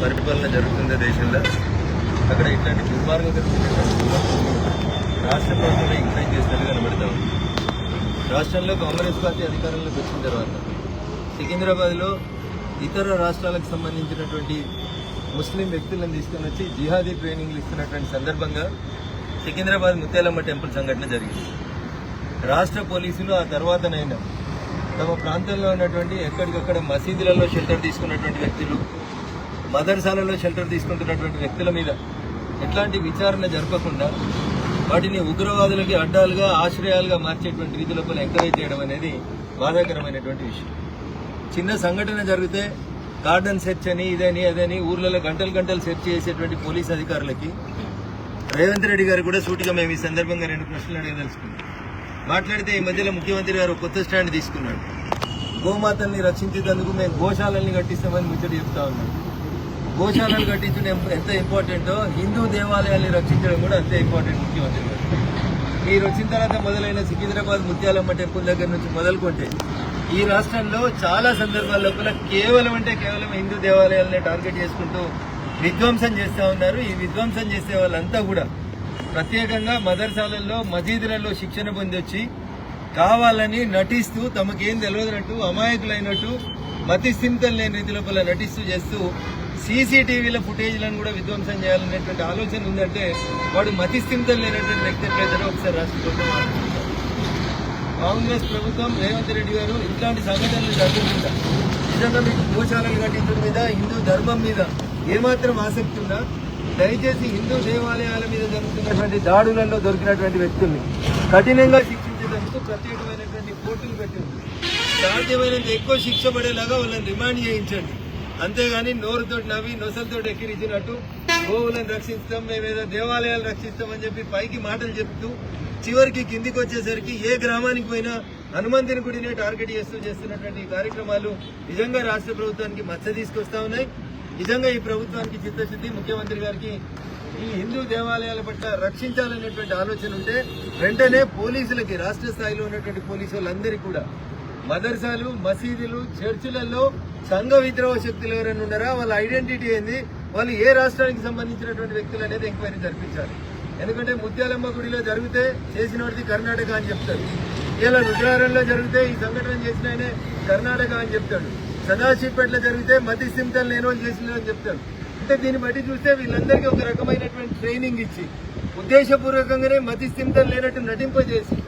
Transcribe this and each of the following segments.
పరిపాలన జరుగుతుందో దేశంలో అక్కడ ఇట్లాంటి దుర్మార్గకరమైన రాష్ట్ర ప్రభుత్వం ఎంకరేజ్ చేసినట్టు కనబడతా ఉంది. రాష్ట్రంలో కాంగ్రెస్ పార్టీ అధికారంలోకి వచ్చిన తర్వాత సికింద్రాబాద్లో ఇతర రాష్ట్రాలకు సంబంధించినటువంటి ముస్లిం వ్యక్తులను తీసుకుని వచ్చి జిహాదీ ట్రైనింగ్లు ఇస్తున్నటువంటి సందర్భంగా సికింద్రాబాద్ ముత్యాలమ్మ టెంపుల్ సంఘటన జరిగింది. రాష్ట్ర పోలీసులు ఆ తర్వాతనైనా తమ ప్రాంతంలో ఉన్నటువంటి ఎక్కడికక్కడ మసీదులలో షెల్టర్ తీసుకున్నటువంటి వ్యక్తులు, మదర్సాలలో షెల్టర్ తీసుకుంటున్నటువంటి వ్యక్తుల మీద ఎట్లాంటి విచారణ జరపకుండా వాటిని ఉగ్రవాదులకి అడ్డాలుగా ఆశ్రయాలుగా మార్చేటువంటి రీతి లోపల ఎంకరేజ్ చేయడం అనేది బాధాకరమైనటువంటి విషయం. చిన్న సంఘటన జరిగితే గార్డెన్ సెర్చ్ అని ఇదని అదని ఊర్లలో గంటలు గంటలు సెర్చ్ చేసేటువంటి పోలీస్ అధికారులకి రేవంత్ రెడ్డి గారు కూడా సూటిగా మేము ఈ సందర్భంగా 2 ప్రశ్నలు అడగదలుచుకున్నాం. మాట్లాడితే ఈ మధ్యలో ముఖ్యమంత్రి గారు కొత్త స్టాండ్ తీసుకున్నాడు. గోమాతల్ని రక్షించేందుకు మేము గోశాలల్ని కట్టిస్తామని ముచ్చట చెప్తా ఉన్నాం. గోశాలలు కట్టించడం ఎంత ఇంపార్టెంటో హిందూ దేవాలయాల్ని రక్షించడం కూడా అంతే ఇంపార్టెంట్. ముఖ్యమంత్రి గారు మీరు వచ్చిన తర్వాత మొదలైన సికింద్రాబాద్ ముత్యాలమ్మ టెంపుల్ దగ్గర నుంచి మొదలుకుంటే ఈ రాష్ట్రంలో చాలా సందర్భాల లోపల కేవలం హిందూ దేవాలయాలనే టార్గెట్ చేసుకుంటూ విధ్వంసం చేస్తూ ఉన్నారు. ఈ విధ్వంసం చేసే వాళ్ళంతా కూడా ప్రత్యేకంగా మదర్సాలలో మసీదులలో శిక్షణ పొంది వచ్చి కావాలని నటిస్తూ తమకేం తెలియదన్నట్టు అమాయకులైనట్టు మతి స్థిమితం లేని రీతి లోపల నటిస్తూ చేస్తూ సీసీటీవీల ఫుటేజ్లను కూడా విధ్వంసం చేయాలనేటువంటి ఆలోచన ఉందంటే వాడు మతి స్థిమితం లేనటువంటి వ్యక్తి ఎట్లయితే ఒకసారి రాష్ట్ర ప్రభుత్వం కాంగ్రెస్ ప్రభుత్వం రేవంత్ రెడ్డి గారు ఇట్లాంటి సంఘటనలు జరుగుతుందా నిజంగా మీకు గోశాలలు కట్టించడం మీద హిందూ ధర్మం మీద ఏమాత్రం ఆసక్తి ఉందా దయచేసి హిందూ దేవాలయాల మీద జరుగుతున్నటువంటి దాడులలో దొరికినటువంటి వ్యక్తుల్ని కఠినంగా శిక్షించేందుకు ప్రత్యేకమైనటువంటి కోర్టులు పెట్టింది. సాధ్యమైనంత ఎక్కువ శిక్ష పడేలాగా వాళ్ళని రిమాండ్ చేయించండి. అంతేగాని నోరుతో నవ్వి నొసలతో ఎక్కిరించినట్టు గోవులను రక్షిస్తాం మేమేదో దేవాలయాలు రక్షిస్తామని చెప్పి పైకి మాటలు చెప్తూ చివరికి కిందికి వచ్చేసరికి ఏ గ్రామానికి పోయినా హనుమంతుని గుడినే టార్గెట్ చేస్తున్నటువంటి కార్యక్రమాలు నిజంగా రాష్ట్ర ప్రభుత్వానికి మచ్చ తీసుకొస్తా ఉన్నాయి. నిజంగా ఈ ప్రభుత్వానికి చిత్తశుద్ధి ముఖ్యమంత్రి గారికి ఈ హిందూ దేవాలయాల పట్ల రక్షించాలనేటువంటి ఆలోచన ఉంటే వెంటనే పోలీసులకి రాష్ట్ర స్థాయిలో ఉన్నటువంటి పోలీసు వాళ్ళందరికీ కూడా మదర్సాలు మసీదులు చర్చిలలో సంఘ విద్రోహ శక్తులు ఎవరైనా ఉన్నారా, వాళ్ళ ఐడెంటిటీ ఏంది, వాళ్ళు ఏ రాష్ట్రానికి సంబంధించినటువంటి వ్యక్తులు అనేది ఎంక్వైరీ జరిపించాలి. ఎందుకంటే ముత్యాలమ్మ గుడిలో జరిగితే చేసిన వాడిది కర్ణాటక అని చెప్తాడు, ఇలా రుద్రారంలో జరిగితే ఈ సంఘటన చేసిన ఆయనే కర్ణాటక అని చెప్తాడు, సదాశివపేటలో జరిగితే మతి సింతలు లేని వాళ్ళు చేసినారని చెప్తాడు. అంటే దీన్ని బట్టి చూస్తే వీళ్ళందరికీ ఒక రకమైనటువంటి ట్రైనింగ్ ఇచ్చి ఉద్దేశపూర్వకంగానే మతి సింతలు లేనట్టు నటింపజేసి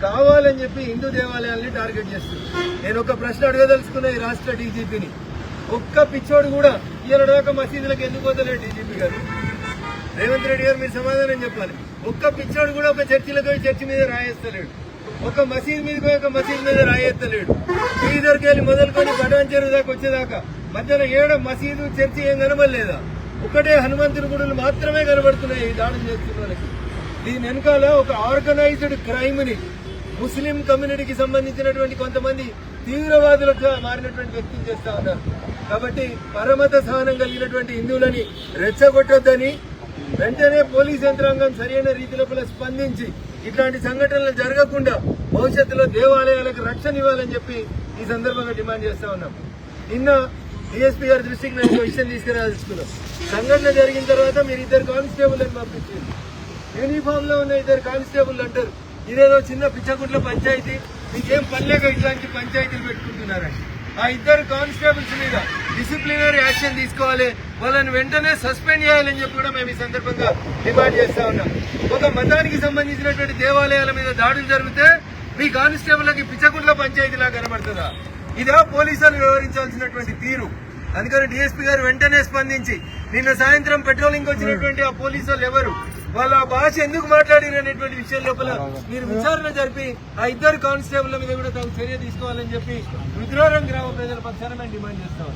కావాలని చెప్పి హిందూ దేవాలయాల్ని టార్గెట్ చేస్తుంది. నేను ఒక ప్రశ్న అడగదలుచుకున్న ఈ రాష్ట్ర డీజీపీని, ఒక్క పిచ్చోడు కూడా ఈయన దాకా మసీదులకు ఎందుకు పోతలేడు డీజీపీ గారు, రేవంత్ రెడ్డి గారు మీరు సమాధానం చెప్పాలి. ఒక్క పిచ్చోడు కూడా ఒక చర్చి మీద రాయేస్తలేడు, ఒక మసీద్ మీద ఒక మసీద్ మీద రాయేస్తలేడు. శ్రీధర్కి వెళ్ళి మొదలుకొని బటాన్ చెరువు దాకా వచ్చేదాకా మధ్యలో ఏడ మసీదు చర్చి ఏం కనబడలేదా? ఒకటే హనుమంతుని గుడులు మాత్రమే కనబడుతున్నాయి ఈ దాడులు చేస్తున్న వాళ్ళకి. దీని వెనకాల ఒక ఆర్గనైజ్డ్ క్రైమ్ ని ముస్లిం కమ్యూనిటీకి సంబంధించినటువంటి కొంతమంది తీవ్రవాదులుగా మారినటువంటి వ్యక్తులు చేస్తా ఉన్నారు. కాబట్టి పరమత సహనం కలిగినటువంటి హిందువులని రెచ్చగొట్టొద్దని వెంటనే పోలీస్ యంత్రాంగం సరైన రీతిలో స్పందించి ఇట్లాంటి సంఘటనలు జరగకుండా భవిష్యత్తులో దేవాలయాలకు రక్షణ ఇవ్వాలని చెప్పి ఈ సందర్భంగా డిమాండ్ చేస్తా ఉన్నాం. నిన్న డిఎస్పీ గారి దృష్టికి నేను ఒక విషయం తీసుకురాదలుచుకున్నాం. సంఘటన జరిగిన తర్వాత మీరు 2 కానిస్టేబుల్ అని పంపించారు. యూనిఫామ్ లో ఉన్న 2 కానిస్టేబుల్ అంటారు ఇదేదో చిన్న పిచ్చగుంట్ల పంచాయతీ, మీకేం పనిలేక ఇట్లాంటి పంచాయతీలు పెట్టుకుంటున్నారని. ఆ 2 కానిస్టేబుల్స్ మీద డిసిప్లినరీ యాక్షన్ తీసుకోవాలి, వాళ్ళని వెంటనే సస్పెండ్ చేయాలని చెప్పి కూడా మేము ఈ సందర్భంగా డిమాండ్ చేస్తా ఉన్నాం. ఒక మతానికి సంబంధించినటువంటి దేవాలయాల మీద దాడులు జరిగితే మీ కానిస్టేబుల్కి పిచ్చగుంట్ల పంచాయతీలా కనబడుతుందా? ఇదా పోలీసులు వ్యవహరించాల్సినటువంటి తీరు? అందుకని డిఎస్పీ గారు వెంటనే స్పందించి నిన్న సాయంత్రం పెట్రోలింగ్ వచ్చినటువంటి ఆ పోలీసు వాళ్ళు ఎవరు, వాళ్ళ భాష ఎందుకు మాట్లాడారు అనేటువంటి విషయం లోపల మీరు విచారణ జరిపి ఆ 2 కానిస్టేబుల్ మీద కూడా తగు చర్య తీసుకోవాలని చెప్పి రుద్రారం గ్రామ ప్రజల పక్షాన మేము డిమాండ్ చేస్తాం.